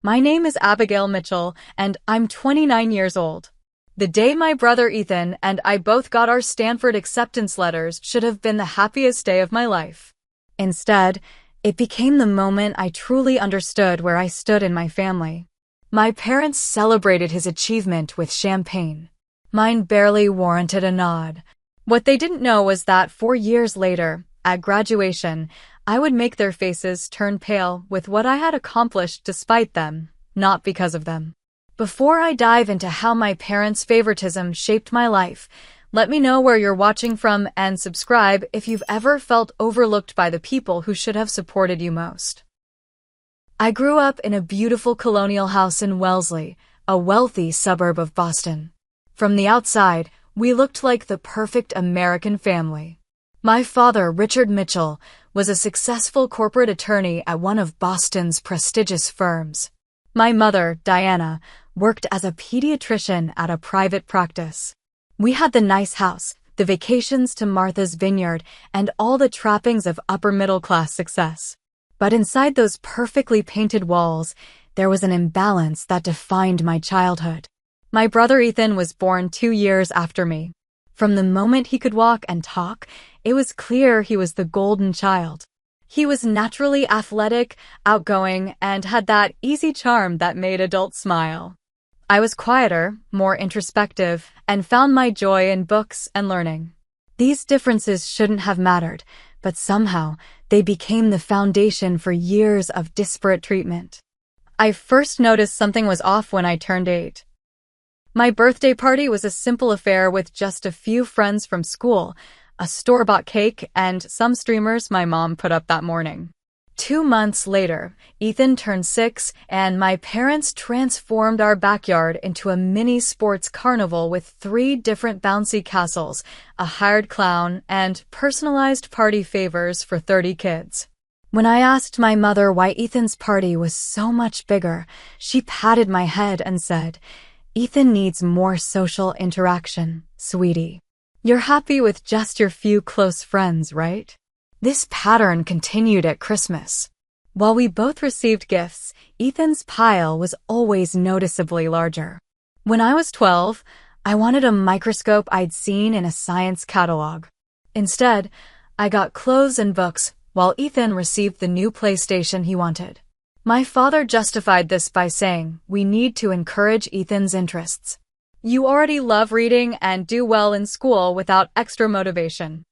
My name is Abigail Mitchell, and I'm 29 years old. The day my brother Ethan and I both got our Stanford acceptance letters should have been the happiest day of my life. Instead, it became the moment I truly understood where I stood in my family. My parents celebrated his achievement with champagne. Mine barely warranted a nod. What they didn't know was that 4 years later, at graduation, I would make their faces turn pale with what I had accomplished despite them, not because of them. Before I dive into how my parents' favoritism shaped my life, let me know where you're watching from and subscribe if you've ever felt overlooked by the people who should have supported you most. I grew up in a beautiful colonial house in Wellesley, a wealthy suburb of Boston. From the outside, we looked like the perfect American family. My father, Richard Mitchell, was a successful corporate attorney at one of Boston's prestigious firms. My mother, Diana, worked as a pediatrician at a private practice. We had the nice house, the vacations to Martha's Vineyard, and all the trappings of upper-middle-class success. But inside those perfectly painted walls, there was an imbalance that defined my childhood. My brother Ethan was born 2 years after me. From the moment he could walk and talk, it was clear he was the golden child. He was naturally athletic, outgoing, and had that easy charm that made adults smile. I was quieter, more introspective, and found my joy in books and learning. These differences shouldn't have mattered, but somehow they became the foundation for years of disparate treatment. I first noticed something was off when I turned 8. My birthday party was a simple affair with just a few friends from school, a store-bought cake, and some streamers my mom put up that morning. 2 months later, Ethan turned 6, and my parents transformed our backyard into a mini sports carnival with 3 different bouncy castles, a hired clown, and personalized party favors for 30 kids. When I asked my mother why Ethan's party was so much bigger, she patted my head and said, "Ethan needs more social interaction, sweetie. You're happy with just your few close friends, right?" This pattern continued at Christmas. While we both received gifts, Ethan's pile was always noticeably larger. When I was 12, I wanted a microscope I'd seen in a science catalog. Instead, I got clothes and books, while Ethan received the new PlayStation he wanted. My father justified this by saying, "We need to encourage Ethan's interests. You already love reading and do well in school without extra motivation."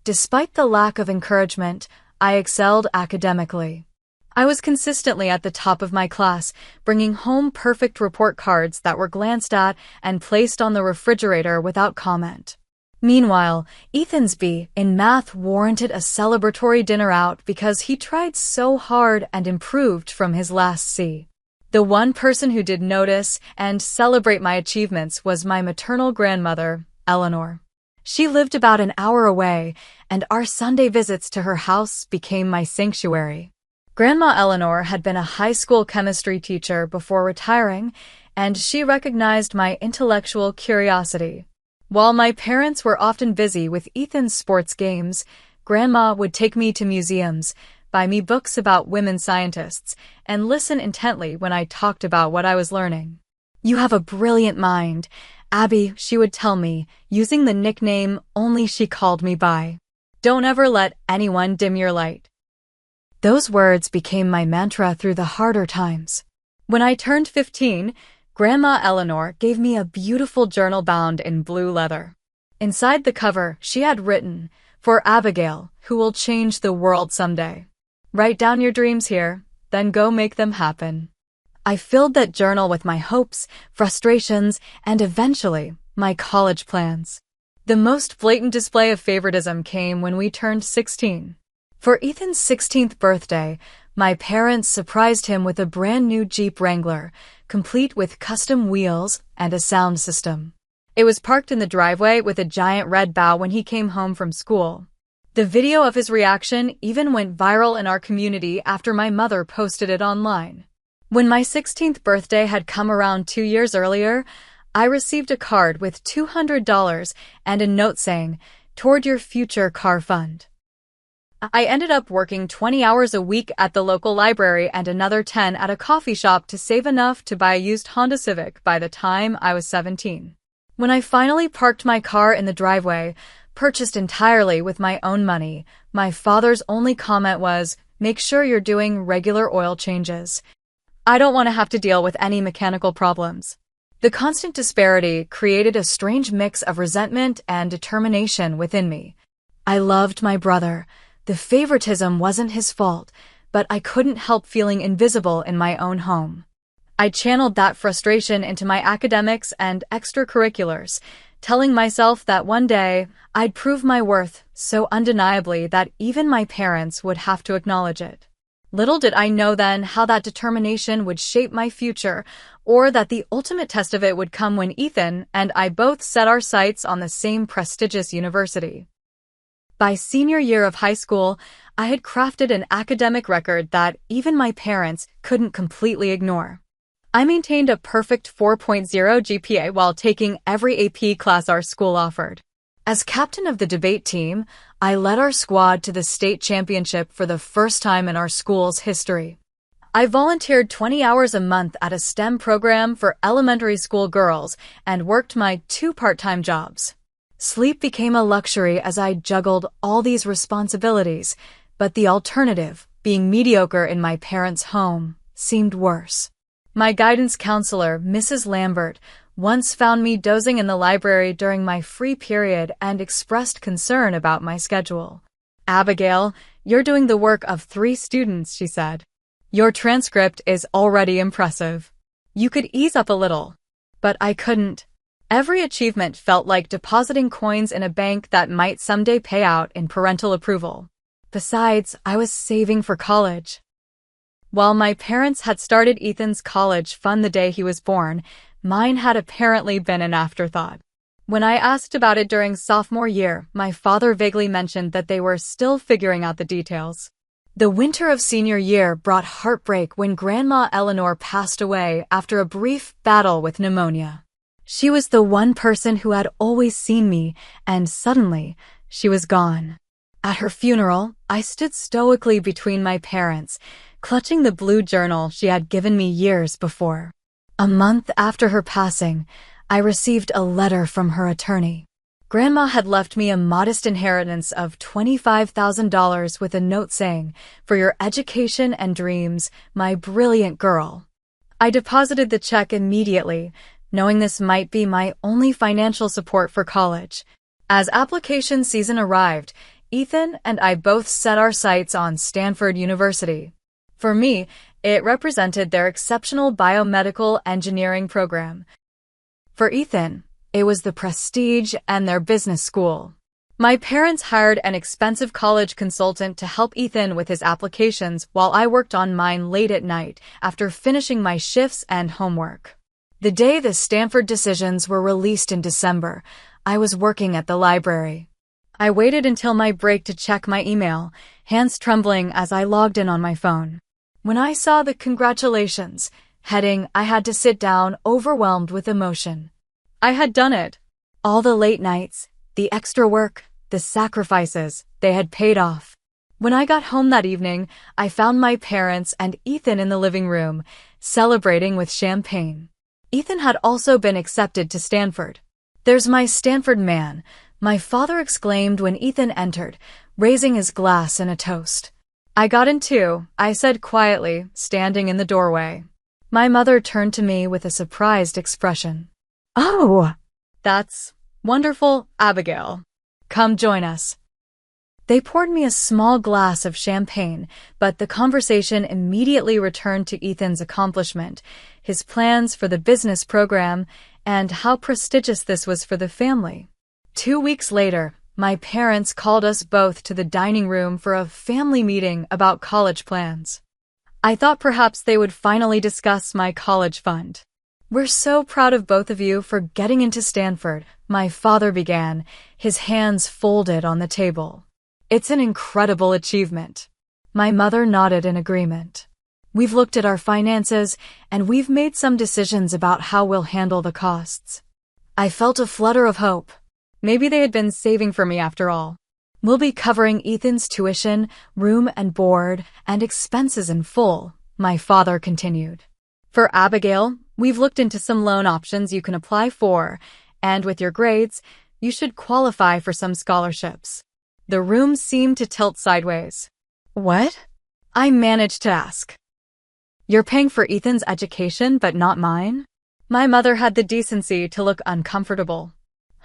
Despite the lack of encouragement, I excelled academically. I was consistently at the top of my class, bringing home perfect report cards that were glanced at and placed on the refrigerator without comment. Meanwhile, Ethan's B in math warranted a celebratory dinner out because he tried so hard and improved from his last C. The one person who did notice and celebrate my achievements was my maternal grandmother, Eleanor. She lived about an hour away, and our Sunday visits to her house became my sanctuary. Grandma Eleanor had been a high school chemistry teacher before retiring, and she recognized my intellectual curiosity. While my parents were often busy with Ethan's sports games, Grandma would take me to museums, buy me books about women scientists, and listen intently when I talked about what I was learning. "You have a brilliant mind, Abby," she would tell me, using the nickname only she called me by. "Don't ever let anyone dim your light." Those words became my mantra through the harder times. When I turned 15, Grandma Eleanor gave me a beautiful journal bound in blue leather. Inside the cover, she had written, "For Abigail, who will change the world someday. Write down your dreams here, then go make them happen." I filled that journal with my hopes, frustrations, and eventually, my college plans. The most blatant display of favoritism came when we turned 16. For Ethan's 16th birthday, my parents surprised him with a brand new Jeep Wrangler, complete with custom wheels and a sound system. It was parked in the driveway with a giant red bow when he came home from school. The video of his reaction even went viral in our community after my mother posted it online. When my 16th birthday had come around 2 years earlier, I received a card with $200 and a note saying, "Toward your future car fund." I ended up working 20 hours a week at the local library and another 10 at a coffee shop to save enough to buy a used Honda Civic by the time I was 17. When I finally parked my car in the driveway, purchased entirely with my own money, my father's only comment was, "Make sure you're doing regular oil changes. I don't want to have to deal with any mechanical problems." The constant disparity created a strange mix of resentment and determination within me. I loved my brother. The favoritism wasn't his fault, but I couldn't help feeling invisible in my own home. I channeled that frustration into my academics and extracurriculars, telling myself that one day I'd prove my worth so undeniably that even my parents would have to acknowledge it. Little did I know then how that determination would shape my future, or that the ultimate test of it would come when Ethan and I both set our sights on the same prestigious university. By senior year of high school, I had crafted an academic record that even my parents couldn't completely ignore. I maintained a perfect 4.0 GPA while taking every AP class our school offered. As captain of the debate team, I led our squad to the state championship for the first time in our school's history. I volunteered 20 hours a month at a STEM program for elementary school girls and worked my 2 part-time jobs. Sleep became a luxury as I juggled all these responsibilities, but the alternative, being mediocre in my parents' home, seemed worse. My guidance counselor, Mrs. Lambert, once found me dozing in the library during my free period and expressed concern about my schedule. "Abigail, you're doing the work of 3 students," she said. "Your transcript is already impressive. You could ease up a little." But I couldn't. Every achievement felt like depositing coins in a bank that might someday pay out in parental approval. Besides, I was saving for college. While my parents had started Ethan's college fund the day he was born, mine had apparently been an afterthought. When I asked about it during sophomore year, my father vaguely mentioned that they were still figuring out the details. The winter of senior year brought heartbreak when Grandma Eleanor passed away after a brief battle with pneumonia. She was the one person who had always seen me, and suddenly, she was gone. At her funeral, I stood stoically between my parents, clutching the blue journal she had given me years before. A month after her passing, I received a letter from her attorney. Grandma had left me a modest inheritance of $25,000 with a note saying, "For your education and dreams, my brilliant girl." I deposited the check immediately, knowing this might be my only financial support for college. As application season arrived, Ethan and I both set our sights on Stanford University. For me, it represented their exceptional biomedical engineering program. For Ethan, it was the prestige and their business school. My parents hired an expensive college consultant to help Ethan with his applications while I worked on mine late at night after finishing my shifts and homework. The day the Stanford decisions were released in December, I was working at the library. I waited until my break to check my email, hands trembling as I logged in on my phone. When I saw the congratulations heading, I had to sit down, overwhelmed with emotion. I had done it. All the late nights, the extra work, the sacrifices, they had paid off. When I got home that evening, I found my parents and Ethan in the living room, celebrating with champagne. Ethan had also been accepted to Stanford. "There's my Stanford man," my father exclaimed when Ethan entered, raising his glass in a toast. "I got in too," I said quietly, standing in the doorway. My mother turned to me with a surprised expression. "Oh, that's wonderful, Abigail. Come join us." They poured me a small glass of champagne, but the conversation immediately returned to Ethan's accomplishment, his plans for the business program, and how prestigious this was for the family. 2 weeks later, my parents called us both to the dining room for a family meeting about college plans. I thought perhaps they would finally discuss my college fund. "We're so proud of both of you for getting into Stanford," my father began, his hands folded on the table. "It's an incredible achievement." My mother nodded in agreement. "We've looked at our finances, and we've made some decisions about how we'll handle the costs." I felt a flutter of hope. Maybe they had been saving for me after all. We'll be covering Ethan's tuition, room and board, and expenses in full, my father continued. For Abigail, we've looked into some loan options you can apply for, and with your grades, you should qualify for some scholarships. The room seemed to tilt sideways. What? I managed to ask. You're paying for Ethan's education, but not mine? My mother had the decency to look uncomfortable.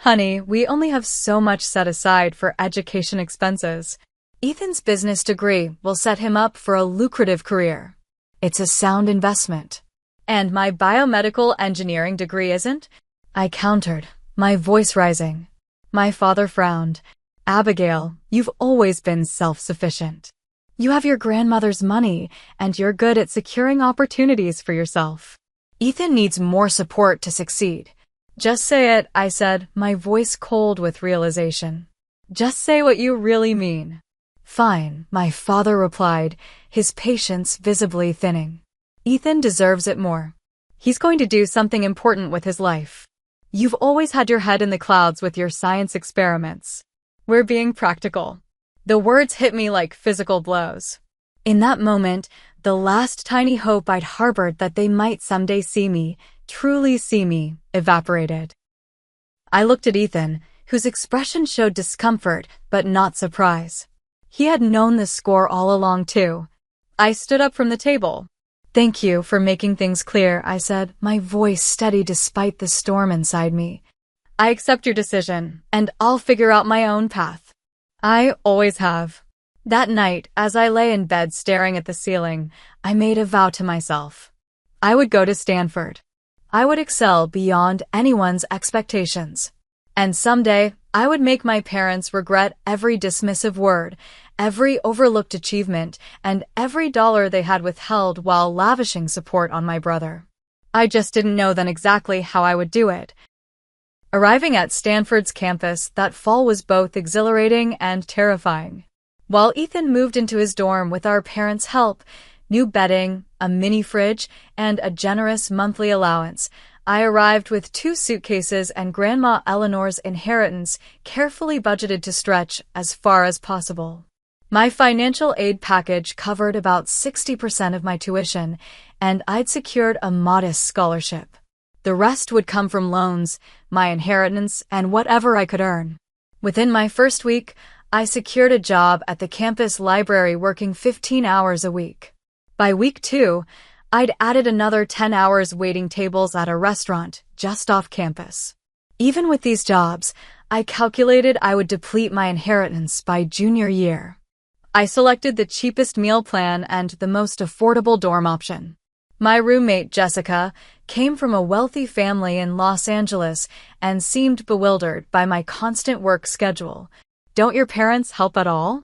Honey, we only have so much set aside for education expenses. Ethan's business degree will set him up for a lucrative career. It's a sound investment. And my biomedical engineering degree isn't? I countered, my voice rising. My father frowned. Abigail, you've always been self-sufficient. You have your grandmother's money, and you're good at securing opportunities for yourself. Ethan needs more support to succeed. Just say it, I said, my voice cold with realization. Just say what you really mean. Fine, my father replied, his patience visibly thinning. Ethan deserves it more. He's going to do something important with his life. You've always had your head in the clouds with your science experiments. We're being practical. The words hit me like physical blows. In that moment, the last tiny hope I'd harbored that they might someday see me, truly see me, evaporated. I looked at Ethan, whose expression showed discomfort, but not surprise. He had known the score all along, too. I stood up from the table. Thank you for making things clear, I said, my voice steady despite the storm inside me. I accept your decision, and I'll figure out my own path. I always have. That night, as I lay in bed staring at the ceiling, I made a vow to myself. I would go to Stanford. I would excel beyond anyone's expectations. And someday, I would make my parents regret every dismissive word, every overlooked achievement, and every dollar they had withheld while lavishing support on my brother. I just didn't know then exactly how I would do it. Arriving at Stanford's campus that fall was both exhilarating and terrifying. While Ethan moved into his dorm with our parents' help, new bedding, a mini fridge, and a generous monthly allowance, I arrived with 2 suitcases and Grandma Eleanor's inheritance carefully budgeted to stretch as far as possible. My financial aid package covered about 60% of my tuition, and I'd secured a modest scholarship. The rest would come from loans, my inheritance, and whatever I could earn. Within my first week, I secured a job at the campus library working 15 hours a week. By week 2, I'd added another 10 hours waiting tables at a restaurant just off campus. Even with these jobs, I calculated I would deplete my inheritance by junior year. I selected the cheapest meal plan and the most affordable dorm option. My roommate, Jessica, came from a wealthy family in Los Angeles and seemed bewildered by my constant work schedule. Don't your parents help at all?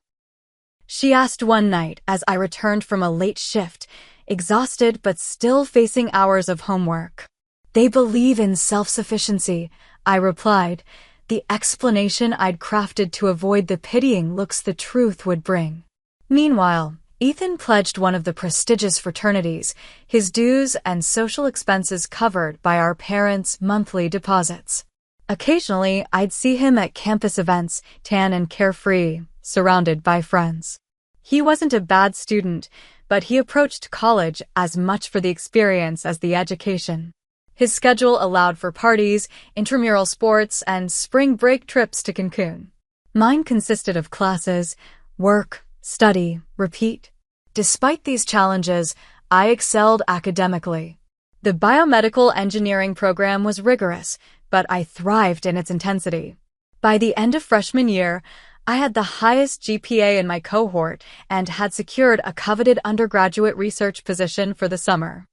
She asked one night as I returned from a late shift, exhausted but still facing hours of homework. They believe in self-sufficiency, I replied, the explanation I'd crafted to avoid the pitying looks the truth would bring. Meanwhile, Ethan pledged one of the prestigious fraternities, his dues and social expenses covered by our parents' monthly deposits. Occasionally, I'd see him at campus events, tan and carefree, surrounded by friends. He wasn't a bad student, but he approached college as much for the experience as the education. His schedule allowed for parties, intramural sports, and spring break trips to Cancun. Mine consisted of classes, work, study, repeat. Despite these challenges, I excelled academically. The biomedical engineering program was rigorous, but I thrived in its intensity. By the end of freshman year, I had the highest GPA in my cohort and had secured a coveted undergraduate research position for the summer.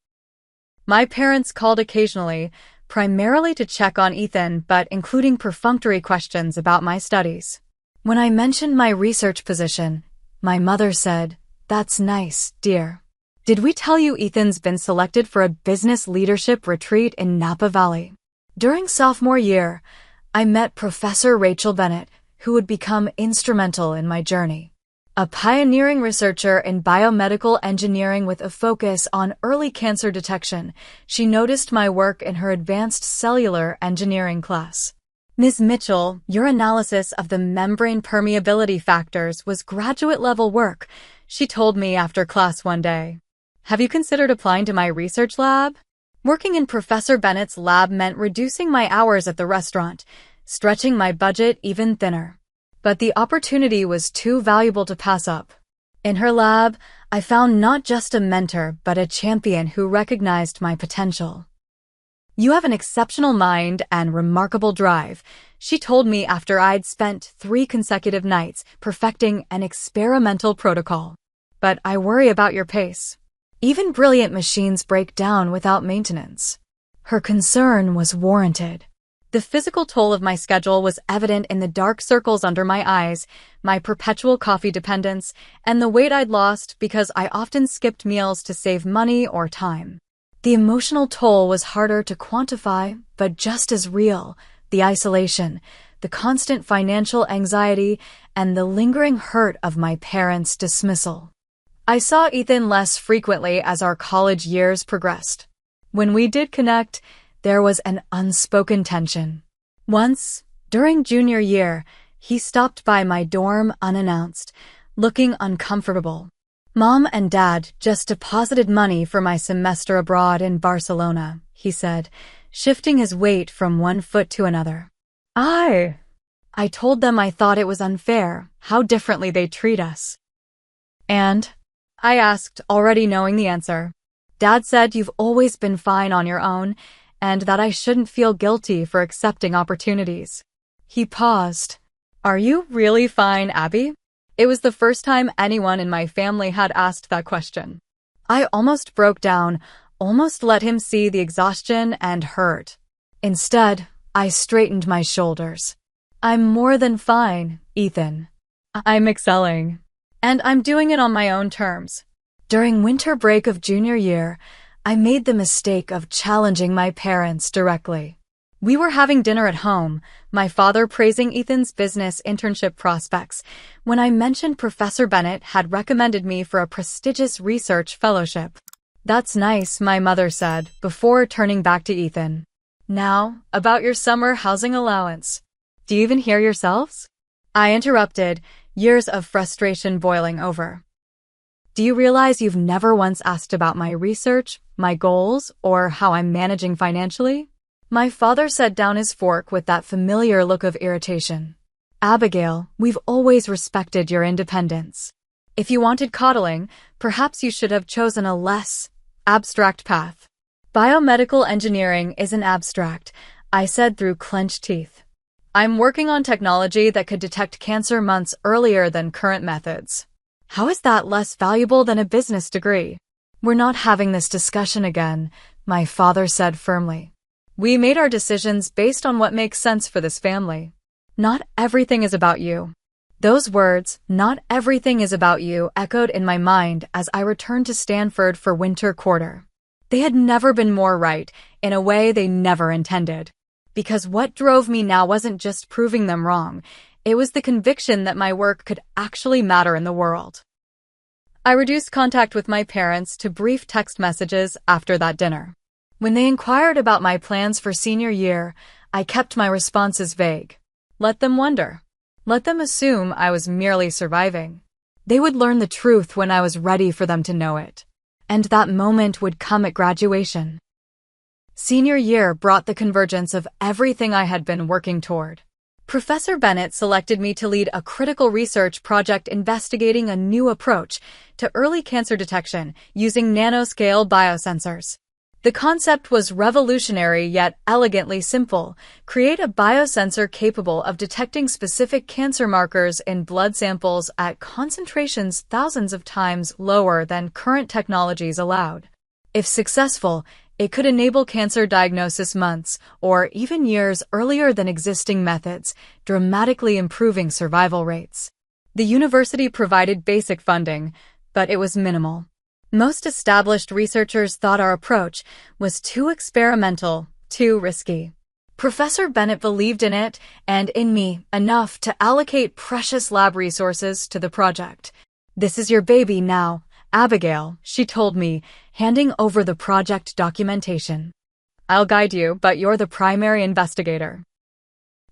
My parents called occasionally, primarily to check on Ethan, but including perfunctory questions about my studies. When I mentioned my research position, my mother said, "That's nice, dear. Did we tell you Ethan's been selected for a business leadership retreat in Napa Valley?" During sophomore year, I met Professor Rachel Bennett, who would become instrumental in my journey. A pioneering researcher in biomedical engineering with a focus on early cancer detection, she noticed my work in her advanced cellular engineering class. Ms. Mitchell, your analysis of the membrane permeability factors was graduate-level work, she told me after class one day. Have you considered applying to my research lab? Working in Professor Bennett's lab meant reducing my hours at the restaurant, stretching my budget even thinner. But the opportunity was too valuable to pass up. In her lab, I found not just a mentor, but a champion who recognized my potential. You have an exceptional mind and remarkable drive, she told me after I'd spent 3 consecutive nights perfecting an experimental protocol. But I worry about your pace. Even brilliant machines break down without maintenance. Her concern was warranted. The physical toll of my schedule was evident in the dark circles under my eyes, my perpetual coffee dependence, and the weight I'd lost because I often skipped meals to save money or time. The emotional toll was harder to quantify, but just as real: the isolation, the constant financial anxiety, and the lingering hurt of my parents' dismissal. I saw Ethan less frequently as our college years progressed. When we did connect, there was an unspoken tension. Once, during junior year, he stopped by my dorm unannounced, looking uncomfortable. Mom and Dad just deposited money for my semester abroad in Barcelona, he said, shifting his weight from one foot to another. I told them I thought it was unfair how differently they treat us. And? I asked, already knowing the answer. Dad said you've always been fine on your own, and that I shouldn't feel guilty for accepting opportunities. He paused. Are you really fine, Abby? It was the first time anyone in my family had asked that question. I almost broke down, almost let him see the exhaustion and hurt. Instead, I straightened my shoulders. I'm more than fine, Ethan. I'm excelling. And I'm doing it on my own terms. During winter break of junior year, I made the mistake of challenging my parents directly. We were having dinner at home, my father praising Ethan's business internship prospects, when I mentioned Professor Bennett had recommended me for a prestigious research fellowship. That's nice, my mother said, before turning back to Ethan. Now, about your summer housing allowance. Do you even hear yourselves? I interrupted, years of frustration boiling over. Do you realize you've never once asked about my research, my goals, or how I'm managing financially? My father set down his fork with that familiar look of irritation. Abigail, we've always respected your independence. If you wanted coddling, perhaps you should have chosen a less abstract path. Biomedical engineering isn't abstract, I said through clenched teeth. I'm working on technology that could detect cancer months earlier than current methods. How is that less valuable than a business degree? We're not having this discussion again, my father said firmly. We made our decisions based on what makes sense for this family. Not everything is about you. Those words, not everything is about you, echoed in my mind as I returned to Stanford for winter quarter. They had never been more right, in a way they never intended. Because what drove me now wasn't just proving them wrong, it was the conviction that my work could actually matter in the world. I reduced contact with my parents to brief text messages after that dinner. When they inquired about my plans for senior year, I kept my responses vague. Let them wonder. Let them assume I was merely surviving. They would learn the truth when I was ready for them to know it. And that moment would come at graduation. Senior year brought the convergence of everything I had been working toward. Professor Bennett selected me to lead a critical research project investigating a new approach to early cancer detection using nanoscale biosensors. The concept was revolutionary yet elegantly simple: create a biosensor capable of detecting specific cancer markers in blood samples at concentrations thousands of times lower than current technologies allowed. If successful, it could enable cancer diagnosis months or even years earlier than existing methods, dramatically improving survival rates. The university provided basic funding, but it was minimal. Most established researchers thought our approach was too experimental, too risky. Professor Bennett believed in it, and in me, enough to allocate precious lab resources to the project. This is your baby now, Abigail, she told me, handing over the project documentation. I'll guide you, but you're the primary investigator.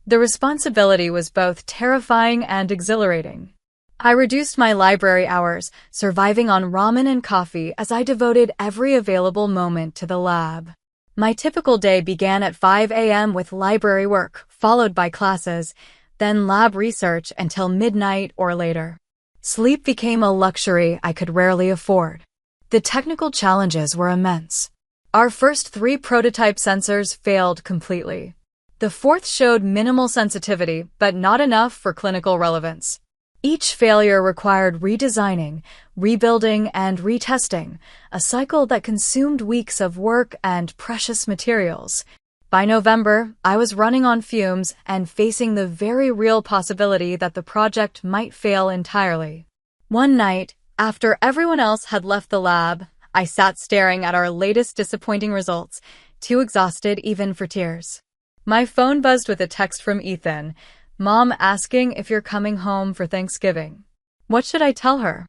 The responsibility was both terrifying and exhilarating. I reduced my library hours, surviving on ramen and coffee as I devoted every available moment to the lab. My typical day began at 5 a.m. with library work, followed by classes, then lab research until midnight or later. Sleep became a luxury I could rarely afford. The technical challenges were immense. Our first 3 prototype sensors failed completely. The fourth showed minimal sensitivity, but not enough for clinical relevance. Each failure required redesigning, rebuilding, and retesting, a cycle that consumed weeks of work and precious materials. By November, I was running on fumes and facing the very real possibility that the project might fail entirely. One night, after everyone else had left the lab, I sat staring at our latest disappointing results, too exhausted even for tears. My phone buzzed with a text from Ethan, "Mom asking if you're coming home for Thanksgiving." What should I tell her?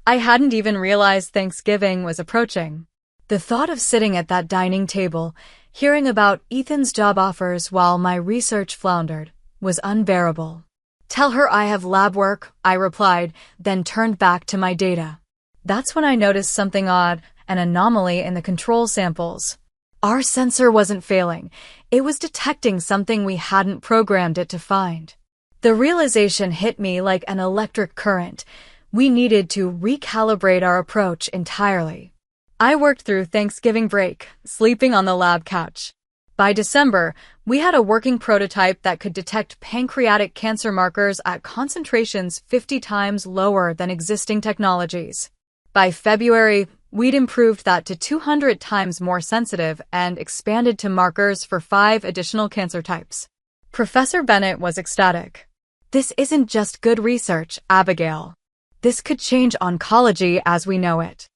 I hadn't even realized Thanksgiving was approaching. The thought of sitting at that dining table, hearing about Ethan's job offers while my research floundered, was unbearable. "Tell her I have lab work," I replied, then turned back to my data. That's when I noticed something odd, an anomaly in the control samples. Our sensor wasn't failing. It was detecting something we hadn't programmed it to find. The realization hit me like an electric current. We needed to recalibrate our approach entirely. I worked through Thanksgiving break, sleeping on the lab couch. By December, we had a working prototype that could detect pancreatic cancer markers at concentrations 50 times lower than existing technologies. By February, we'd improved that to 200 times more sensitive and expanded to markers for 5 additional cancer types. Professor Bennett was ecstatic. "This isn't just good research, Abigail. This could change oncology as we know it."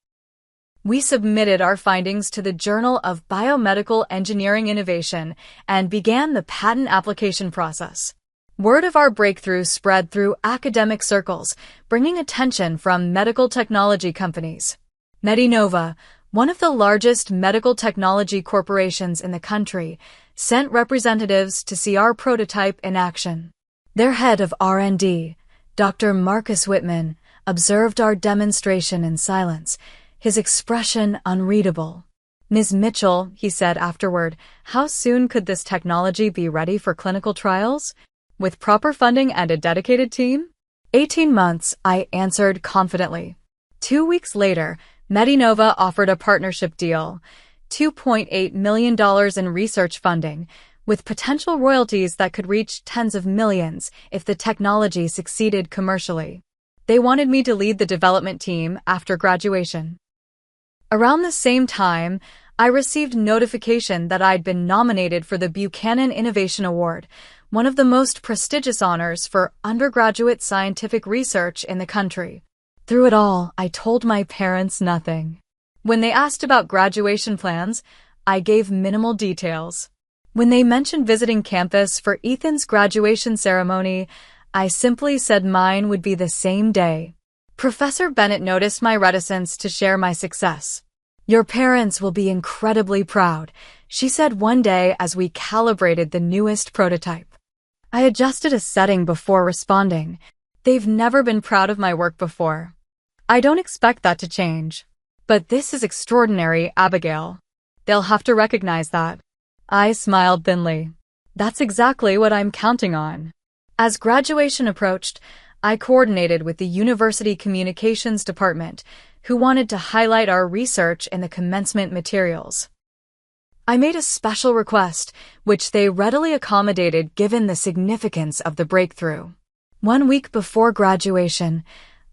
We submitted our findings to the Journal of Biomedical Engineering Innovation and began the patent application process. Word of our breakthrough spread through academic circles, bringing attention from medical technology companies. Medinova, one of the largest medical technology corporations in the country, sent representatives to see our prototype in action. Their head of R&D, Dr. Marcus Whitman, observed our demonstration in silence, his expression unreadable. "Ms. Mitchell," he said afterward, "how soon could this technology be ready for clinical trials? With proper funding and a dedicated team?" 18 months, I answered confidently. 2 weeks later, Medinova offered a partnership deal, $2.8 million in research funding, with potential royalties that could reach tens of millions if the technology succeeded commercially. They wanted me to lead the development team after graduation. Around the same time, I received notification that I'd been nominated for the Buchanan Innovation Award, one of the most prestigious honors for undergraduate scientific research in the country. Through it all, I told my parents nothing. When they asked about graduation plans, I gave minimal details. When they mentioned visiting campus for Ethan's graduation ceremony, I simply said mine would be the same day. Professor Bennett noticed my reticence to share my success. "Your parents will be incredibly proud," she said one day as we calibrated the newest prototype. I adjusted a setting before responding. "They've never been proud of my work before. I don't expect that to change. But this is extraordinary, Abigail. They'll have to recognize that." I smiled thinly. "That's exactly what I'm counting on." As graduation approached, I coordinated with the university communications department, who wanted to highlight our research in the commencement materials. I made a special request, which they readily accommodated given the significance of the breakthrough. 1 week before graduation,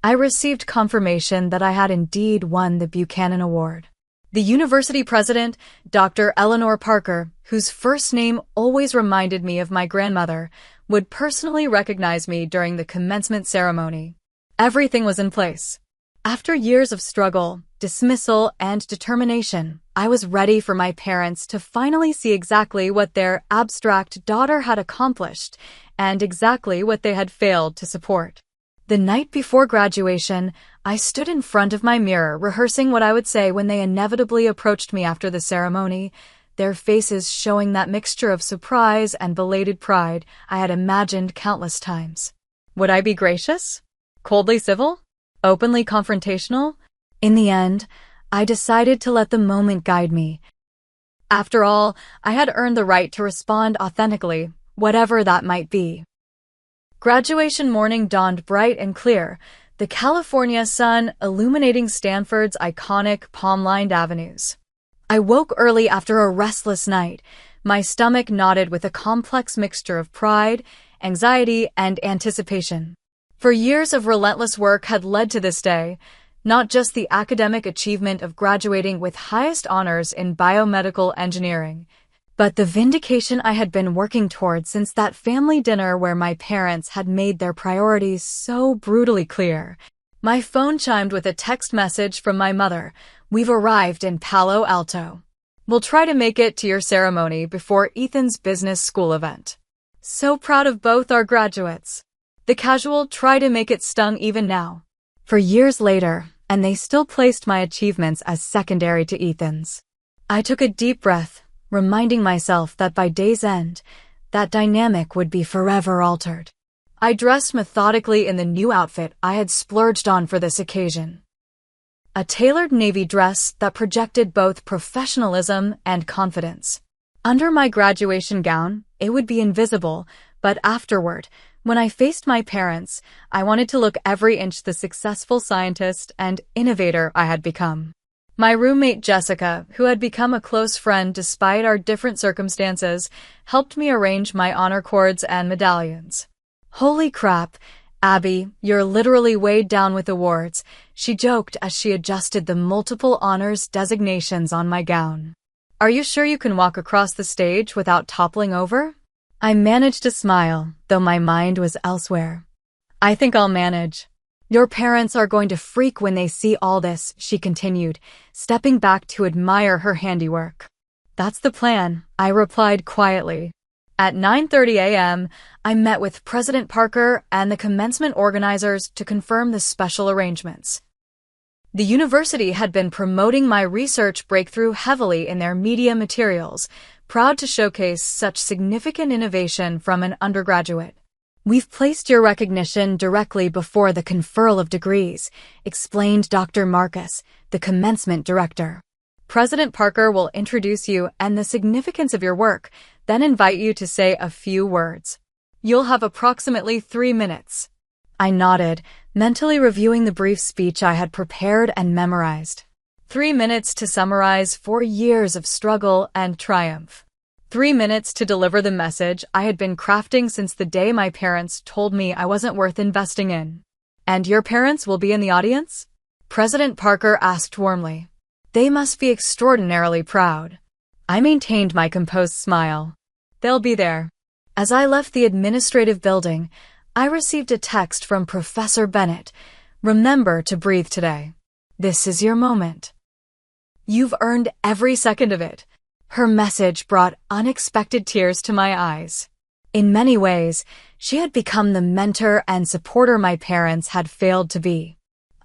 I received confirmation that I had indeed won the Buchanan Award. The university president, Dr. Eleanor Parker, whose first name always reminded me of my grandmother, would personally recognize me during the commencement ceremony. Everything was in place. After years of struggle, dismissal, and determination, I was ready for my parents to finally see exactly what their abstract daughter had accomplished and exactly what they had failed to support. The night before graduation, I stood in front of my mirror rehearsing what I would say when they inevitably approached me after the ceremony. their faces showing that mixture of surprise and belated pride I had imagined countless times. Would I be gracious? Coldly civil? Openly confrontational? In the end, I decided to let the moment guide me. After all, I had earned the right to respond authentically, whatever that might be. Graduation morning dawned bright and clear, the California sun illuminating Stanford's iconic palm-lined avenues. I woke early after a restless night, my stomach knotted with a complex mixture of pride, anxiety, and anticipation. For years of relentless work had led to this day, not just the academic achievement of graduating with highest honors in biomedical engineering, but the vindication I had been working toward since that family dinner where my parents had made their priorities so brutally clear. My phone chimed with a text message from my mother. "We've arrived in Palo Alto. We'll try to make it to your ceremony before Ethan's business school event. So proud of both our graduates." The casual try to make it stung even now. For years later, and they still placed my achievements as secondary to Ethan's. I took a deep breath, reminding myself that by day's end, that dynamic would be forever altered. I dressed methodically in the new outfit I had splurged on for this occasion. A tailored navy dress that projected both professionalism and confidence. Under my graduation gown, it would be invisible, but afterward, when I faced my parents, I wanted to look every inch the successful scientist and innovator I had become. My roommate Jessica, who had become a close friend despite our different circumstances, helped me arrange my honor cords and medallions. "Holy crap, Abby, you're literally weighed down with awards," she joked as she adjusted the multiple honors designations on my gown. "Are you sure you can walk across the stage without toppling over?" I managed to smile, though my mind was elsewhere. "I think I'll manage." "Your parents are going to freak when they see all this," she continued, stepping back to admire her handiwork. "That's the plan," I replied quietly. At 9:30 a.m., I met with President Parker and the commencement organizers to confirm the special arrangements. The university had been promoting my research breakthrough heavily in their media materials, proud to showcase such significant innovation from an undergraduate. "We've placed your recognition directly before the conferral of degrees," explained Dr. Marcus, the commencement director. "President Parker will introduce you and the significance of your work, then invite you to say a few words. You'll have approximately 3 minutes." I nodded, mentally reviewing the brief speech I had prepared and memorized. 3 minutes to summarize 4 years of struggle and triumph. 3 minutes to deliver the message I had been crafting since the day my parents told me I wasn't worth investing in. "And your parents will be in the audience?" President Parker asked warmly. "They must be extraordinarily proud." I maintained my composed smile. "They'll be there." As I left the administrative building, I received a text from Professor Bennett. "Remember to breathe today. This is your moment. You've earned every second of it." Her message brought unexpected tears to my eyes. In many ways, she had become the mentor and supporter my parents had failed to be.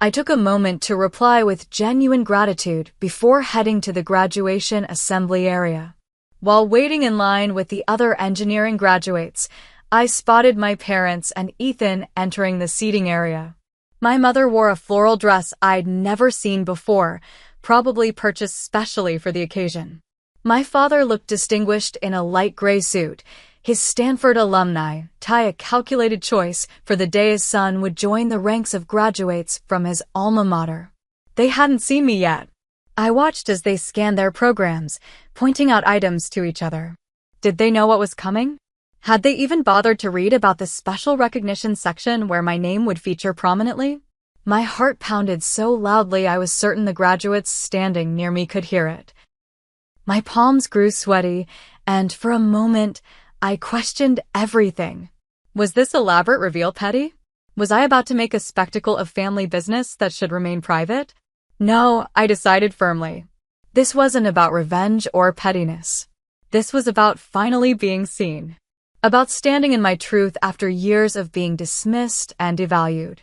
I took a moment to reply with genuine gratitude before heading to the graduation assembly area. While waiting in line with the other engineering graduates, I spotted my parents and Ethan entering the seating area. My mother wore a floral dress I'd never seen before, probably purchased specially for the occasion. My father looked distinguished in a light gray suit, his Stanford alumni tie a calculated choice for the day his son would join the ranks of graduates from his alma mater. They hadn't seen me yet. I watched as they scanned their programs, pointing out items to each other. Did they know what was coming? Had they even bothered to read about the special recognition section where my name would feature prominently? My heart pounded so loudly I was certain the graduates standing near me could hear it. My palms grew sweaty, and for a moment, I questioned everything. Was this elaborate reveal petty? Was I about to make a spectacle of family business that should remain private? No, I decided firmly. This wasn't about revenge or pettiness. This was about finally being seen. About standing in my truth after years of being dismissed and devalued.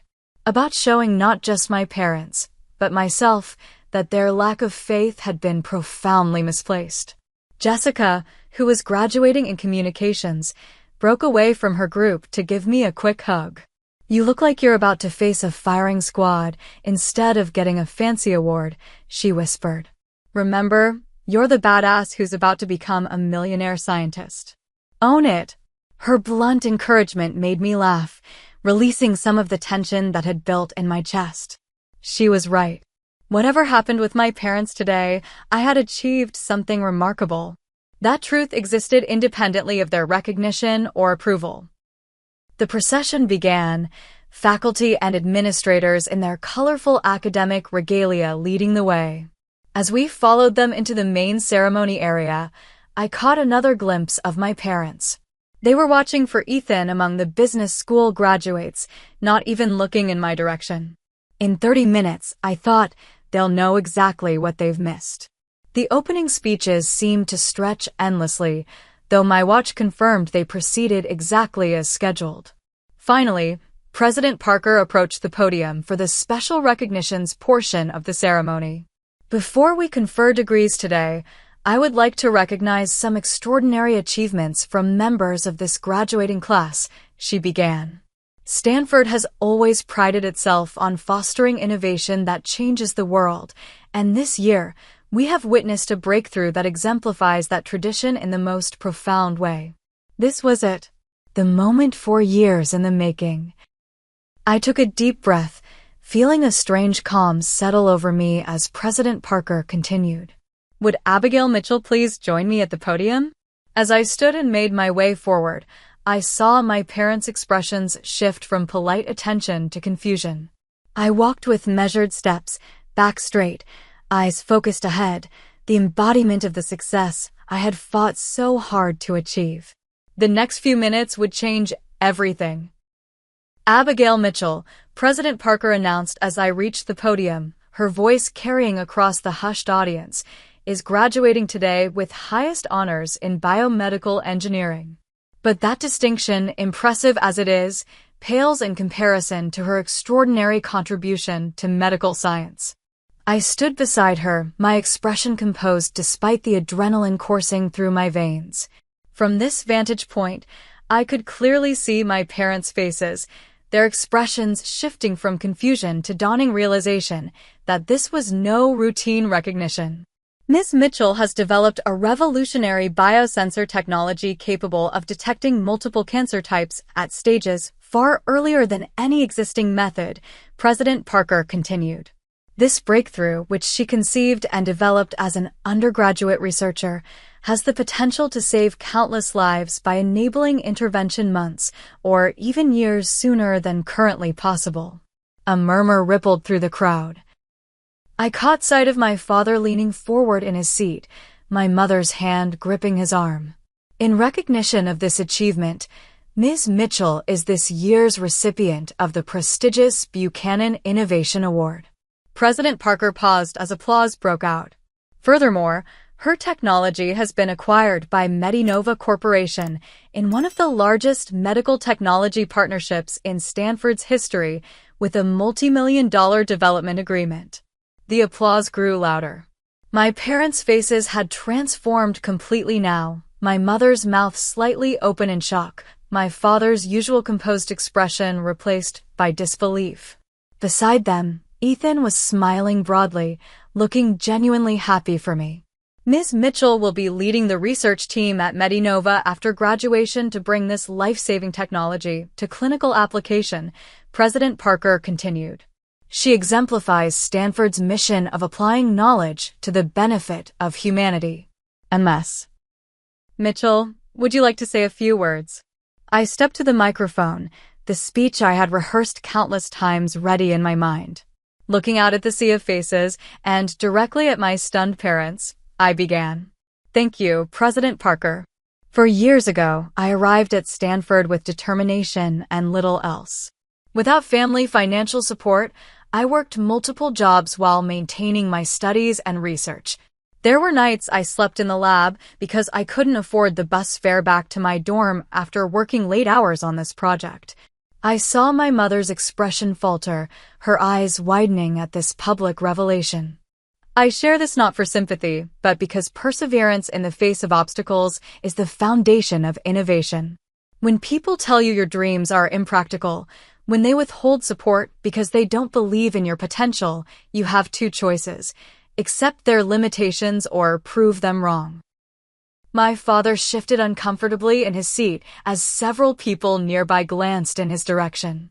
About showing not just my parents, but myself, that their lack of faith had been profoundly misplaced. Jessica, who was graduating in communications, broke away from her group to give me a quick hug. "You look like you're about to face a firing squad instead of getting a fancy award," she whispered. "Remember, you're the badass who's about to become a millionaire scientist. Own it." Her blunt encouragement made me laugh, releasing some of the tension that had built in my chest. She was right. Whatever happened with my parents today, I had achieved something remarkable. That truth existed independently of their recognition or approval. The procession began, faculty and administrators in their colorful academic regalia leading the way. As we followed them into the main ceremony area, I caught another glimpse of my parents. They were watching for Ethan among the business school graduates, not even looking in my direction. In 30 minutes, I thought, they'll know exactly what they've missed. The opening speeches seemed to stretch endlessly, though my watch confirmed they proceeded exactly as scheduled. Finally, President Parker approached the podium for the special recognitions portion of the ceremony. "Before we confer degrees today, I would like to recognize some extraordinary achievements from members of this graduating class," she began. "Stanford has always prided itself on fostering innovation that changes the world, and this year, we have witnessed a breakthrough that exemplifies that tradition in the most profound way." This was it. The moment 4 years in the making. I took a deep breath, feeling a strange calm settle over me as President Parker continued. "Would Abigail Mitchell please join me at the podium?" As I stood and made my way forward, I saw my parents' expressions shift from polite attention to confusion. I walked with measured steps, back straight, eyes focused ahead, the embodiment of the success I had fought so hard to achieve. The next few minutes would change everything. "Abigail Mitchell," President Parker announced as I reached the podium, her voice carrying across the hushed audience, "is graduating today with highest honors in biomedical engineering." But that distinction, impressive as it is, pales in comparison to her extraordinary contribution to medical science. I stood beside her, my expression composed despite the adrenaline coursing through my veins. From this vantage point, I could clearly see my parents' faces, their expressions shifting from confusion to dawning realization that this was no routine recognition. Ms. Mitchell has developed a revolutionary biosensor technology capable of detecting multiple cancer types at stages far earlier than any existing method, President Parker continued. This breakthrough, which she conceived and developed as an undergraduate researcher, has the potential to save countless lives by enabling intervention months or even years sooner than currently possible. A murmur rippled through the crowd. I caught sight of my father leaning forward in his seat, my mother's hand gripping his arm. In recognition of this achievement, Ms. Mitchell is this year's recipient of the prestigious Buchanan Innovation Award. President Parker paused as applause broke out. Furthermore, her technology has been acquired by Medinova Corporation in one of the largest medical technology partnerships in Stanford's history, with a multi-million-dollar development agreement. The applause grew louder. My parents' faces had transformed completely now, my mother's mouth slightly open in shock, my father's usual composed expression replaced by disbelief. Beside them, Ethan was smiling broadly, looking genuinely happy for me. Ms. Mitchell will be leading the research team at Medinova after graduation to bring this life-saving technology to clinical application, President Parker continued. She exemplifies Stanford's mission of applying knowledge to the benefit of humanity. MS. Mitchell, would you like to say a few words? I stepped to the microphone, the speech I had rehearsed countless times ready in my mind. Looking out at the sea of faces and directly at my stunned parents, I began. Thank you, President Parker. For years ago, I arrived at Stanford with determination and little else. Without family financial support, I worked multiple jobs while maintaining my studies and research. There were nights I slept in the lab because I couldn't afford the bus fare back to my dorm after working late hours on this project. I saw my mother's expression falter, her eyes widening at this public revelation. I share this not for sympathy, but because perseverance in the face of obstacles is the foundation of innovation. When people tell you your dreams are impractical, when they withhold support because they don't believe in your potential, you have two choices: accept their limitations or prove them wrong. My father shifted uncomfortably in his seat as several people nearby glanced in his direction.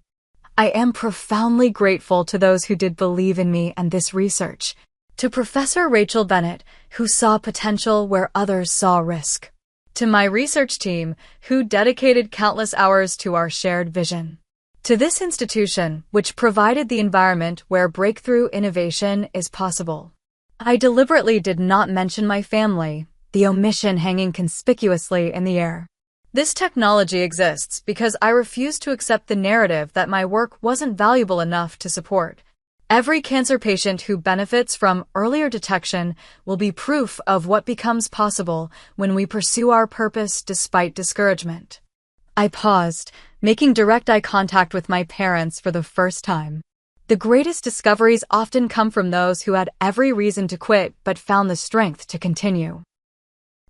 I am profoundly grateful to those who did believe in me and this research. To Professor Rachel Bennett, who saw potential where others saw risk. To my research team, who dedicated countless hours to our shared vision. To this institution, which provided the environment where breakthrough innovation is possible. I deliberately did not mention my family, the omission hanging conspicuously in the air. This technology exists because I refuse to accept the narrative that my work wasn't valuable enough to support. Every cancer patient who benefits from earlier detection will be proof of what becomes possible when we pursue our purpose despite discouragement. I paused, making direct eye contact with my parents for the first time. The greatest discoveries often come from those who had every reason to quit but found the strength to continue.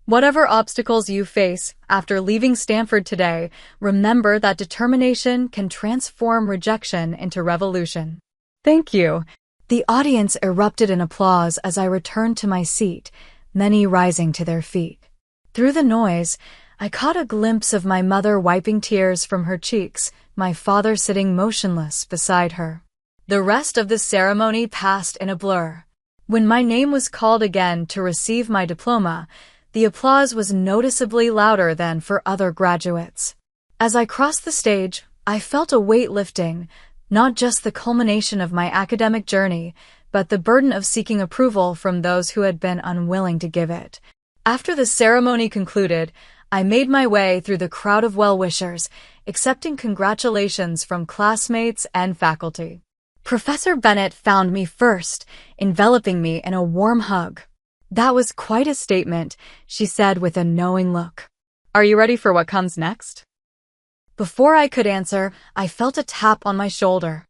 Whatever obstacles you face after leaving Stanford today, remember that determination can transform rejection into revolution. Thank you. The audience erupted in applause as I returned to my seat, many rising to their feet. Through the noise, I caught a glimpse of my mother wiping tears from her cheeks, my father sitting motionless beside her. The rest of the ceremony passed in a blur. When my name was called again to receive my diploma, the applause was noticeably louder than for other graduates. As I crossed the stage, I felt a weight lifting, not just the culmination of my academic journey, but the burden of seeking approval from those who had been unwilling to give it. After the ceremony concluded, I made my way through the crowd of well-wishers, accepting congratulations from classmates and faculty. Professor Bennett found me first, enveloping me in a warm hug. That was quite a statement, she said with a knowing look. Are you ready for what comes next? Before I could answer, I felt a tap on my shoulder.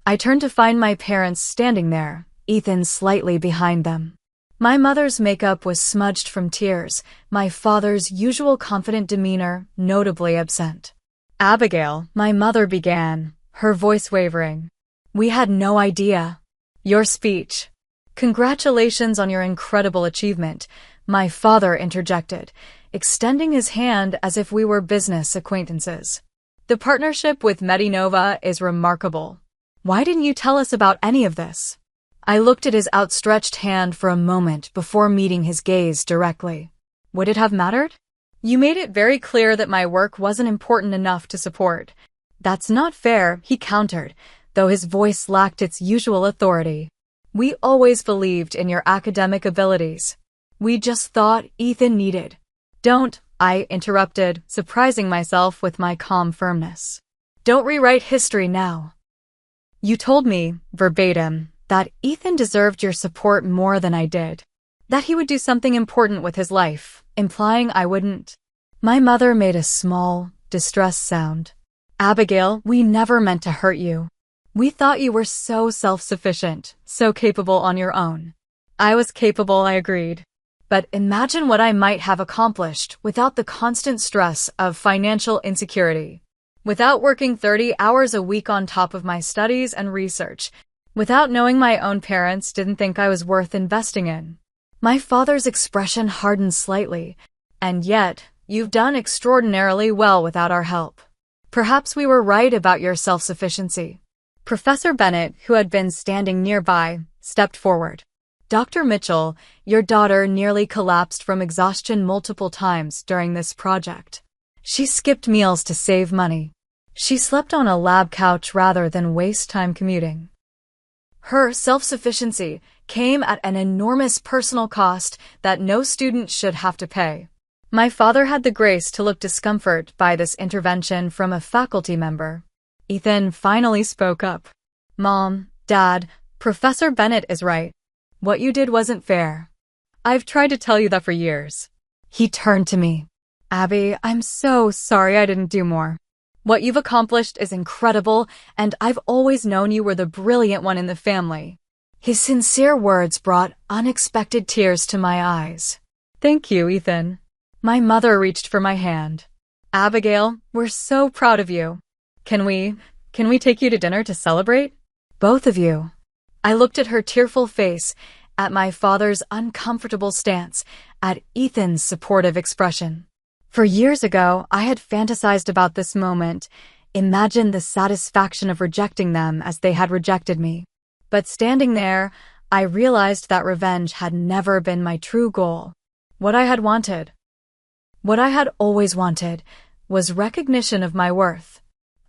I turned to find my parents standing there, Ethan slightly behind them. My mother's makeup was smudged from tears, my father's usual confident demeanor notably absent. Abigail, my mother began, her voice wavering. We had no idea. Your speech. Congratulations on your incredible achievement, my father interjected, extending his hand as if we were business acquaintances. The partnership with Medinova is remarkable. Why didn't you tell us about any of this? I looked at his outstretched hand for a moment before meeting his gaze directly. Would it have mattered? You made it very clear that my work wasn't important enough to support. That's not fair, he countered, though his voice lacked its usual authority. We always believed in your academic abilities. We just thought Ethan needed. Don't, I interrupted, surprising myself with my calm firmness. Don't rewrite history now. You told me, verbatim, that Ethan deserved your support more than I did. That he would do something important with his life, implying I wouldn't. My mother made a small, distressed sound. Abigail, we never meant to hurt you. We thought you were so self-sufficient, so capable on your own. I was capable, I agreed. But imagine what I might have accomplished without the constant stress of financial insecurity. Without working 30 hours a week on top of my studies and research. Without knowing my own parents didn't think I was worth investing in. My father's expression hardened slightly. And yet, you've done extraordinarily well without our help. Perhaps we were right about your self-sufficiency. Professor Bennett, who had been standing nearby, stepped forward. Dr. Mitchell, your daughter nearly collapsed from exhaustion multiple times during this project. She skipped meals to save money. She slept on a lab couch rather than waste time commuting. Her self-sufficiency came at an enormous personal cost that no student should have to pay. My father had the grace to look discomfort by this intervention from a faculty member. Ethan finally spoke up. Mom, Dad, Professor Bennett is right. What you did wasn't fair. I've tried to tell you that for years. He turned to me. Abby, I'm so sorry I didn't do more. What you've accomplished is incredible, and I've always known you were the brilliant one in the family. His sincere words brought unexpected tears to my eyes. Thank you, Ethan. My mother reached for my hand. Abigail, we're so proud of you. Can we take you to dinner to celebrate? Both of you. I looked at her tearful face, at my father's uncomfortable stance, at Ethan's supportive expression. For years ago, I had fantasized about this moment, imagined the satisfaction of rejecting them as they had rejected me. But standing there, I realized that revenge had never been my true goal. What I had always wanted, was recognition of my worth.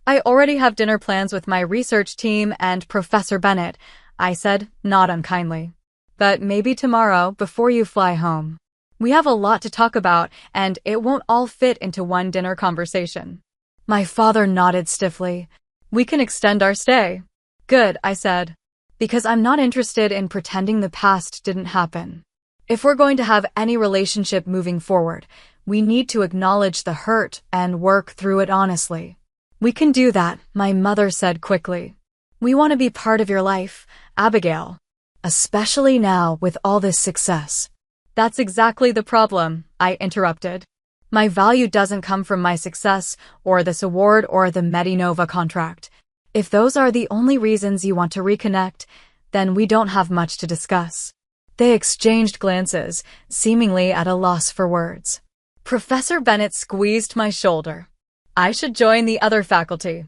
I already have dinner plans with my research team and Professor Bennett, I said, not unkindly. But maybe tomorrow, before you fly home. We have a lot to talk about, and it won't all fit into one dinner conversation. My father nodded stiffly. We can extend our stay. Good, I said. Because I'm not interested in pretending the past didn't happen. If we're going to have any relationship moving forward, we need to acknowledge the hurt and work through it honestly. We can do that, my mother said quickly. We want to be part of your life, Abigail. Especially now with all this success. That's exactly the problem, I interrupted. My value doesn't come from my success or this award or the Medinova contract. If those are the only reasons you want to reconnect, then we don't have much to discuss. They exchanged glances, seemingly at a loss for words. Professor Bennett squeezed my shoulder. I should join the other faculty.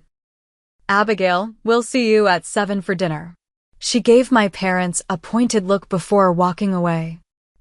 Abigail, we'll see you at 7 for dinner. She gave my parents a pointed look before walking away.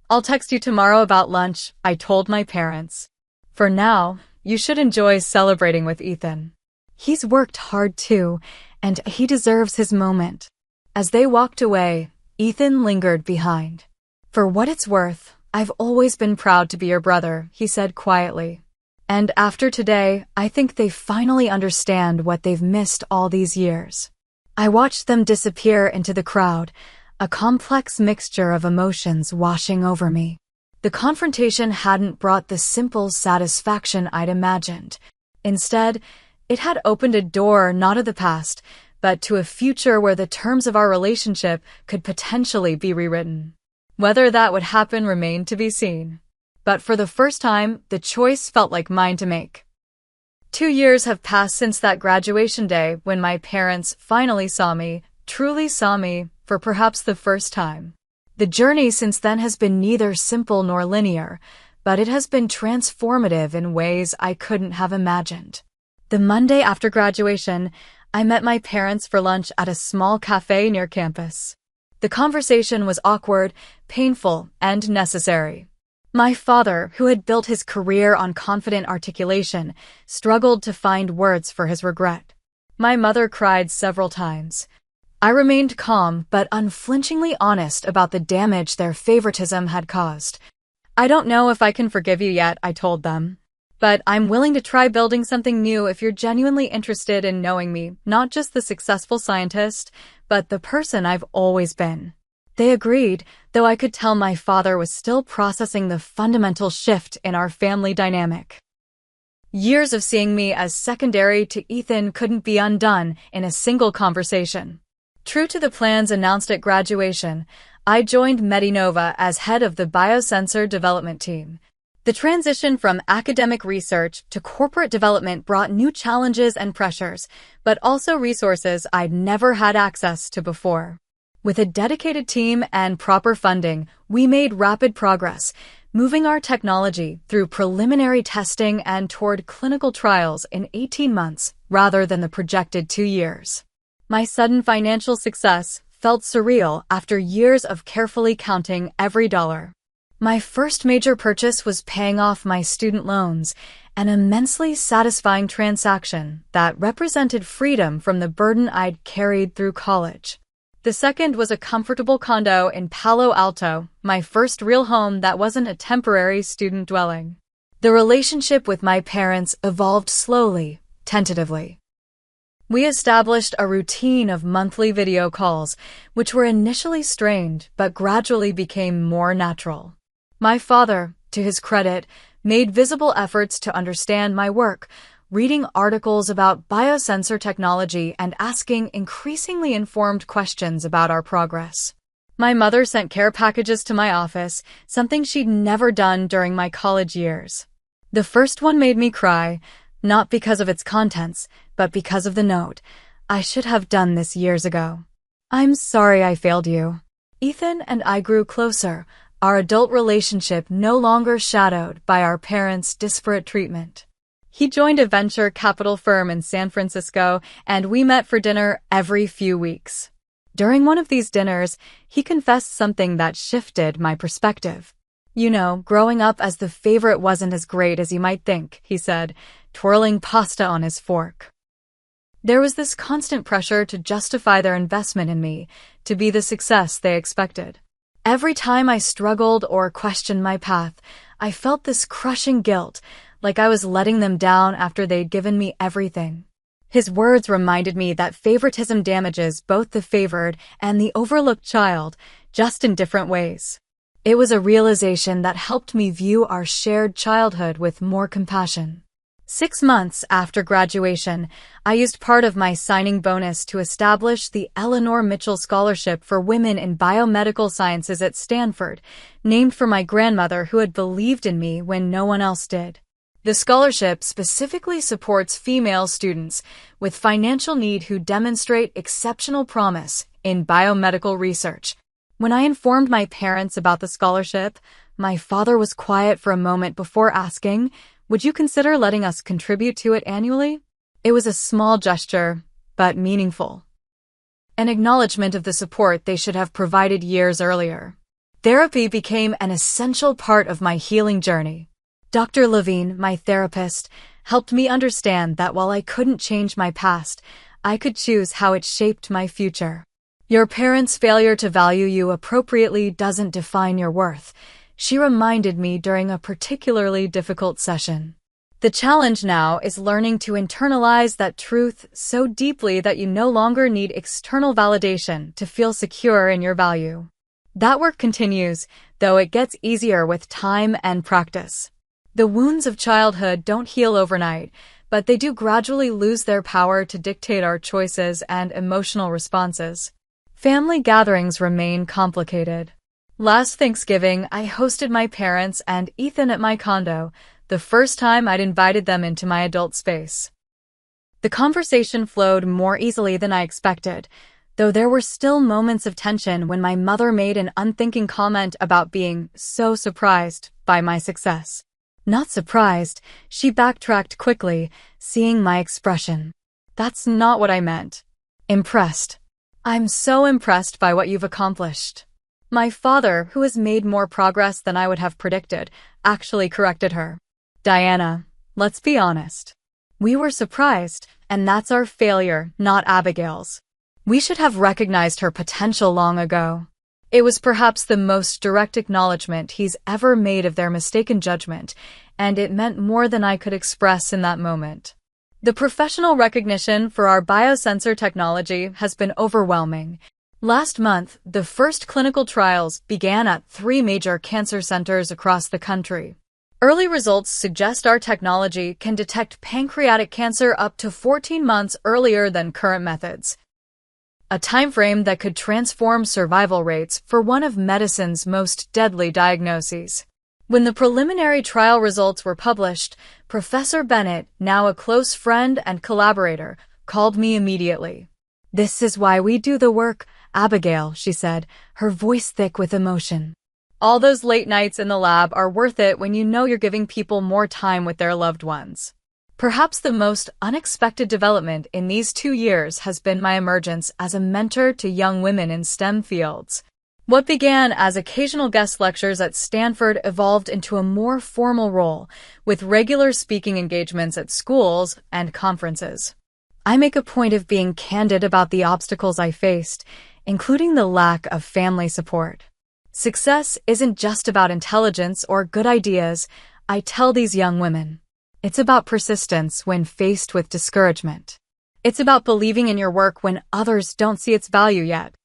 I'll text you tomorrow about lunch, I told my parents. For now, you should enjoy celebrating with Ethan. He's worked hard too, and he deserves his moment. As they walked away, Ethan lingered behind. For what it's worth, I've always been proud to be your brother, he said quietly. And after today, I think they finally understand what they've missed all these years. I watched them disappear into the crowd, a complex mixture of emotions washing over me. The confrontation hadn't brought the simple satisfaction I'd imagined. Instead, it had opened a door not of the past, but to a future where the terms of our relationship could potentially be rewritten. Whether that would happen remained to be seen. But for the first time, the choice felt like mine to make. 2 years have passed since that graduation day when my parents finally truly saw me, for perhaps the first time. The journey since then has been neither simple nor linear, but it has been transformative in ways I couldn't have imagined. The Monday after graduation, I met my parents for lunch at a small cafe near campus. The conversation was awkward, painful, and necessary. My father, who had built his career on confident articulation, struggled to find words for his regret. My mother cried several times. I remained calm but unflinchingly honest about the damage their favoritism had caused. I don't know if I can forgive you yet, I told them. But I'm willing to try building something new if you're genuinely interested in knowing me, not just the successful scientist, but the person I've always been. They agreed, though I could tell my father was still processing the fundamental shift in our family dynamic. Years of seeing me as secondary to Ethan couldn't be undone in a single conversation. True to the plans announced at graduation, I joined Medinova as head of the biosensor development team. The transition from academic research to corporate development brought new challenges and pressures, but also resources I'd never had access to before. With a dedicated team and proper funding, we made rapid progress, moving our technology through preliminary testing and toward clinical trials in 18 months rather than the projected 2 years. My sudden financial success felt surreal after years of carefully counting every dollar. My first major purchase was paying off my student loans, an immensely satisfying transaction that represented freedom from the burden I'd carried through college. The second was a comfortable condo in Palo Alto, my first real home that wasn't a temporary student dwelling. The relationship with my parents evolved slowly, tentatively. We established a routine of monthly video calls, which were initially strained but gradually became more natural. My father, to his credit, made visible efforts to understand my work, reading articles about biosensor technology and asking increasingly informed questions about our progress. My mother sent care packages to my office, something she'd never done during my college years. The first one made me cry, not because of its contents, but because of the note. I should have done this years ago. I'm sorry I failed you. Ethan and I grew closer, our adult relationship no longer shadowed by our parents' disparate treatment. He joined a venture capital firm in San Francisco, and we met for dinner every few weeks. During one of these dinners, he confessed something that shifted my perspective. You know, growing up as the favorite wasn't as great as you might think, he said, twirling pasta on his fork. There was this constant pressure to justify their investment in me, to be the success they expected. Every time I struggled or questioned my path, I felt this crushing guilt, like I was letting them down after they'd given me everything. His words reminded me that favoritism damages both the favored and the overlooked child, just in different ways. It was a realization that helped me view our shared childhood with more compassion. 6 months after graduation, I used part of my signing bonus to establish the Eleanor Mitchell Scholarship for Women in Biomedical Sciences at Stanford, named for my grandmother who had believed in me when no one else did. The scholarship specifically supports female students with financial need who demonstrate exceptional promise in biomedical research. When I informed my parents about the scholarship, my father was quiet for a moment before asking, "Would you consider letting us contribute to it annually?" It was a small gesture, but meaningful. An acknowledgement of the support they should have provided years earlier. Therapy became an essential part of my healing journey. Dr. Levine, my therapist, helped me understand that while I couldn't change my past, I could choose how it shaped my future. Your parents' failure to value you appropriately doesn't define your worth, she reminded me during a particularly difficult session. The challenge now is learning to internalize that truth so deeply that you no longer need external validation to feel secure in your value. That work continues, though it gets easier with time and practice. The wounds of childhood don't heal overnight, but they do gradually lose their power to dictate our choices and emotional responses. Family gatherings remain complicated. Last Thanksgiving, I hosted my parents and Ethan at my condo, the first time I'd invited them into my adult space. The conversation flowed more easily than I expected, though there were still moments of tension when my mother made an unthinking comment about being so surprised by my success. Not surprised, she backtracked quickly, seeing my expression. That's not what I meant. Impressed. I'm so impressed by what you've accomplished. My father, who has made more progress than I would have predicted, actually corrected her. Diana, let's be honest. We were surprised, and that's our failure, not Abigail's. We should have recognized her potential long ago. It was perhaps the most direct acknowledgement he's ever made of their mistaken judgment, and it meant more than I could express in that moment. The professional recognition for our biosensor technology has been overwhelming. Last month, the first clinical trials began at 3 major cancer centers across the country. Early results suggest our technology can detect pancreatic cancer up to 14 months earlier than current methods, a timeframe that could transform survival rates for one of medicine's most deadly diagnoses. When the preliminary trial results were published, Professor Bennett, now a close friend and collaborator, called me immediately. "This is why we do the work, Abigail," she said, her voice thick with emotion. All those late nights in the lab are worth it when you know you're giving people more time with their loved ones. Perhaps the most unexpected development in these 2 years has been my emergence as a mentor to young women in STEM fields. What began as occasional guest lectures at Stanford evolved into a more formal role, with regular speaking engagements at schools and conferences. I make a point of being candid about the obstacles I faced, including the lack of family support. Success isn't just about intelligence or good ideas, I tell these young women. It's about persistence when faced with discouragement. It's about believing in your work when others don't see its value yet.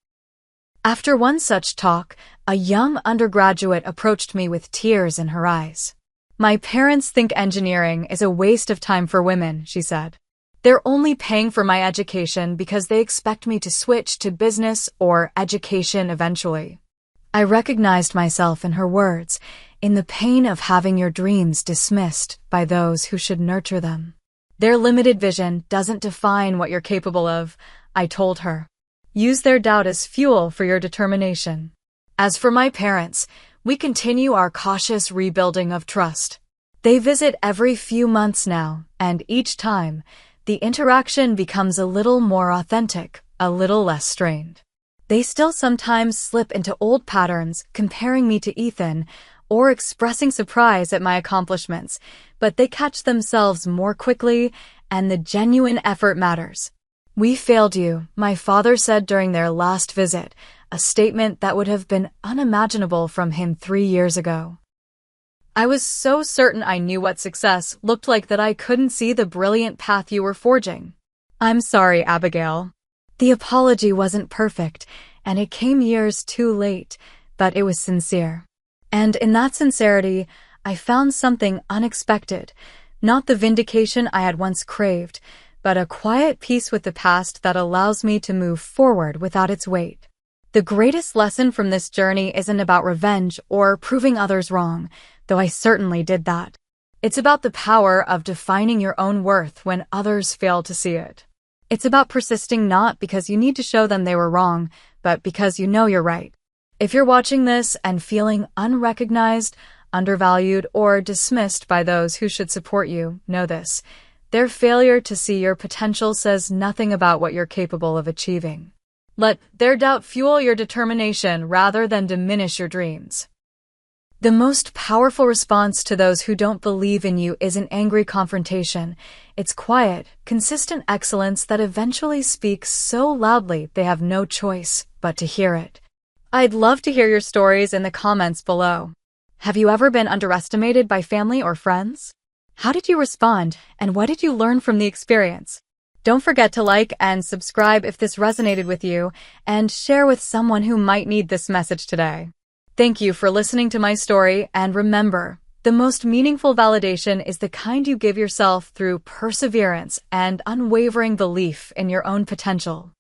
After one such talk, a young undergraduate approached me with tears in her eyes. "My parents think engineering is a waste of time for women," she said. They're only paying for my education because they expect me to switch to business or education eventually. I recognized myself in her words, in the pain of having your dreams dismissed by those who should nurture them. Their limited vision doesn't define what you're capable of, I told her. Use their doubt as fuel for your determination. As for my parents, we continue our cautious rebuilding of trust. They visit every few months now, and each time, the interaction becomes a little more authentic, a little less strained. They still sometimes slip into old patterns, comparing me to Ethan, or expressing surprise at my accomplishments, but they catch themselves more quickly, and the genuine effort matters. We failed you, my father said during their last visit, a statement that would have been unimaginable from him 3 years ago. I was so certain I knew what success looked like that I couldn't see the brilliant path you were forging. I'm sorry, Abigail. The apology wasn't perfect, and it came years too late, but it was sincere. And in that sincerity, I found something unexpected, not the vindication I had once craved, but a quiet peace with the past that allows me to move forward without its weight. The greatest lesson from this journey isn't about revenge or proving others wrong, though I certainly did that. It's about the power of defining your own worth when others fail to see it. It's about persisting not because you need to show them they were wrong, but because you know you're right. If you're watching this and feeling unrecognized, undervalued, or dismissed by those who should support you, know this. Their failure to see your potential says nothing about what you're capable of achieving. Let their doubt fuel your determination rather than diminish your dreams. The most powerful response to those who don't believe in you isn't angry confrontation. It's quiet, consistent excellence that eventually speaks so loudly they have no choice but to hear it. I'd love to hear your stories in the comments below. Have you ever been underestimated by family or friends? How did you respond, and what did you learn from the experience? Don't forget to like and subscribe if this resonated with you, and share with someone who might need this message today. Thank you for listening to my story, and remember, the most meaningful validation is the kind you give yourself through perseverance and unwavering belief in your own potential.